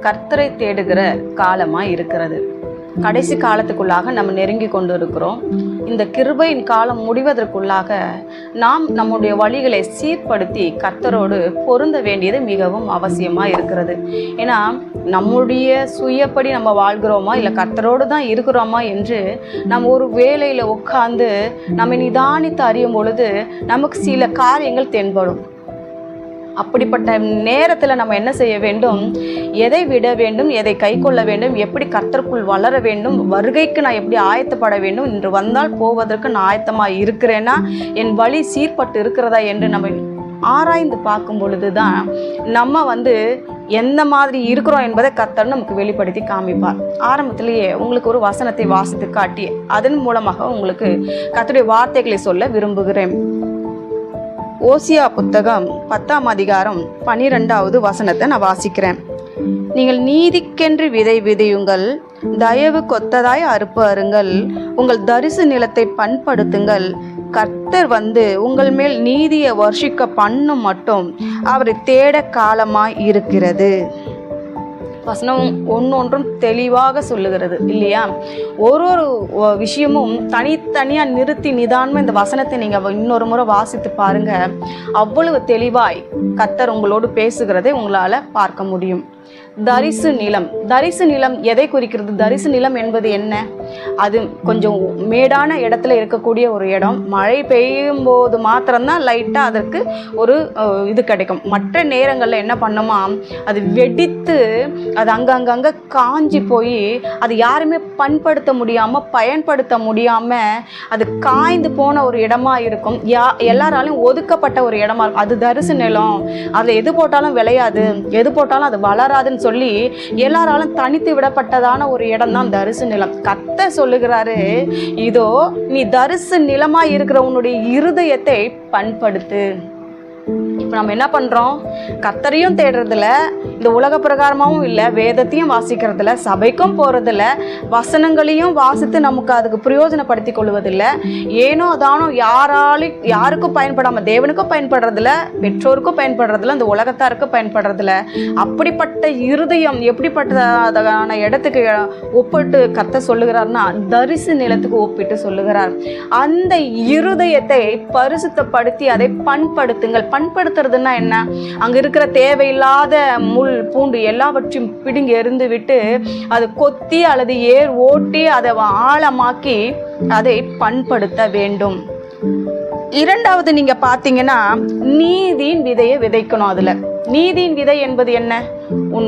கர்த்தரை தேடுகிற காலமாக இருக்கிறது. கடைசி காலத்துக்குள்ளாக நம்ம நெருங்கி கொண்டு இருக்கிறோம். இந்த கிருபையின் காலம் முடிவதற்குள்ளாக நாம் நம்முடைய வழிகளை சீர்படுத்தி கர்த்தரோடு பொருந்த வேண்டியது மிகவும் அவசியமாக இருக்கிறது. ஏன்னா நம்முடைய சுயப்படி நம்ம வாழ்கிறோமா இல்லை கர்த்தரோடு தான் இருக்கிறோமா என்று நம்ம ஒரு வேலையில் உட்கார்ந்து நம்ம நிதானித்து அறியும் பொழுது நமக்கு சில காரியங்கள் தென்படும். அப்படிப்பட்ட நேரத்தில் நம்ம என்ன செய்ய வேண்டும்? எதை விட வேண்டும், எதை கை கொள்ள வேண்டும், எப்படி கர்த்தருக்குள் வளர வேண்டும், வருகைக்கு நான் எப்படி ஆயத்தப்பட வேண்டும், இன்று வந்தால் போவதற்கு நான் ஆயத்தமாக இருக்கிறேன்னா, என் வழி சீர்பட்டு இருக்கிறதா என்று நம்ம ஆராய்ந்து பார்க்கும் பொழுது தான் நம்ம எந்த மாதிரி இருக்கிறோம் என்பதை கர்த்தர் நமக்கு வெளிப்படுத்தி காமிப்பார். ஆரம்பத்திலேயே உங்களுக்கு ஒரு வசனத்தை வாசித்து காட்டி அதன் மூலமாக உங்களுக்கு கர்த்தருடைய வார்த்தைகளை சொல்ல விரும்புகிறேன். ஓசியா புத்தகம் 10ஆம் அதிகாரம் 12வது வசனத்தை நான் வாசிக்கிறேன். நீங்கள் நீதிக்கென்று விதை விதையுங்கள், தயவு கொத்ததாய் அறுப்பு அருங்கள், உங்கள் தரிசு நிலத்தை பண்படுத்துங்கள். கர்த்தர் உங்கள் மேல் நீதியை வர்ஷிக்க பண்ணும் மட்டும் அவரை தேட காலமாய் இருக்கிறது. வசனம் ஒன்றொன்றும் தெளிவாக சொல்லுகிறது இல்லையா? ஒரு விஷயமும் தனித்தனியாக நிறுத்தி நிதானமாக இந்த வசனத்தை நீங்கள் இன்னொரு முறை வாசித்து பாருங்க. அவ்வளவு தெளிவாய் கர்த்தர் உங்களோடு பேசுகிறதை உங்களால் பார்க்க முடியும். தரிசு நிலம், தரிசு நிலம் எதை குறிக்கிறது? தரிசு நிலம் என்பது என்ன? அது கொஞ்சம் மேடான இடத்துல இருக்கக்கூடிய ஒரு இடம். மழை பெய்யும் போது மாத்திரம்தான் லைட்டாக அதற்கு ஒரு இது கிடைக்கும். மற்ற நேரங்களில் என்ன பண்ணுமா, அது வெடித்து அது அங்கங்கே காஞ்சி போய் அது யாருமே பண்படுத்த முடியாமல் பயன்படுத்த முடியாமல் அது காய்ந்து போன ஒரு இடமா இருக்கும். எல்லாராலையும் ஒதுக்கப்பட்ட ஒரு இடமா இருக்கும். அது தரிசு நிலம். அதில் எது போட்டாலும் விளையாது, எது போட்டாலும் அது வளராதுன்னு சொல்லி எல்லாராலும் தனித்து விடப்பட்டதான ஒரு இடம் தான் தரிசு நிலம். கர்த்தர் சொல்லுகிறாரு, இதோ நீ தரிசு நிலமா இருக்கிற உன்னுடைய இருதயத்தை பண்படுத்து. இப்போ நம்ம என்ன பண்ணுறோம்? கர்த்தரையும் தேடுறதில்ல, இந்த உலக பிரகாரமாகவும் இல்லை, வேதத்தையும் வாசிக்கிறதில்ல, சபைக்கும் போகிறதில்ல, வசனங்களையும் வாசித்து நமக்கு அதுக்கு பிரயோஜனப்படுத்தி கொள்வதில்லை. ஏனோ அதானோ யாருக்கும் பயன்படாமல் தேவனுக்கும் பயன்படுறதில்ல, பெற்றோருக்கும் பயன்படுறதில்ல, இந்த உலகத்தாருக்கும் பயன்படுறதில்ல. அப்படிப்பட்ட இருதயம் எப்படிப்பட்டதான இடத்துக்கு ஒப்பிட்டு கர்த்தர் சொல்லுகிறார்னா தரிசு நிலத்துக்கு ஒப்பிட்டு சொல்லுகிறார். அந்த இருதயத்தை பரிசுத்தப்படுத்தி அதை பண்படுத்துங்கள். பண்படுத்துறதுன்னா என்ன? அங்க இருக்கிற தேவையில்லாத முள் பூண்டு எல்லாவற்றையும் பிடுங்கி எறிந்து விட்டு அது கொத்தி அல்லது ஏர் ஓட்டி அதை ஆழமாக்கி அதை பண்படுத்த வேண்டும். இரண்டாவது நீங்க பாத்தீங்கன்னா நீதியின் விதையை விதைக்கணும். அதுல நீதியின் விதை என்பது என்ன? உன்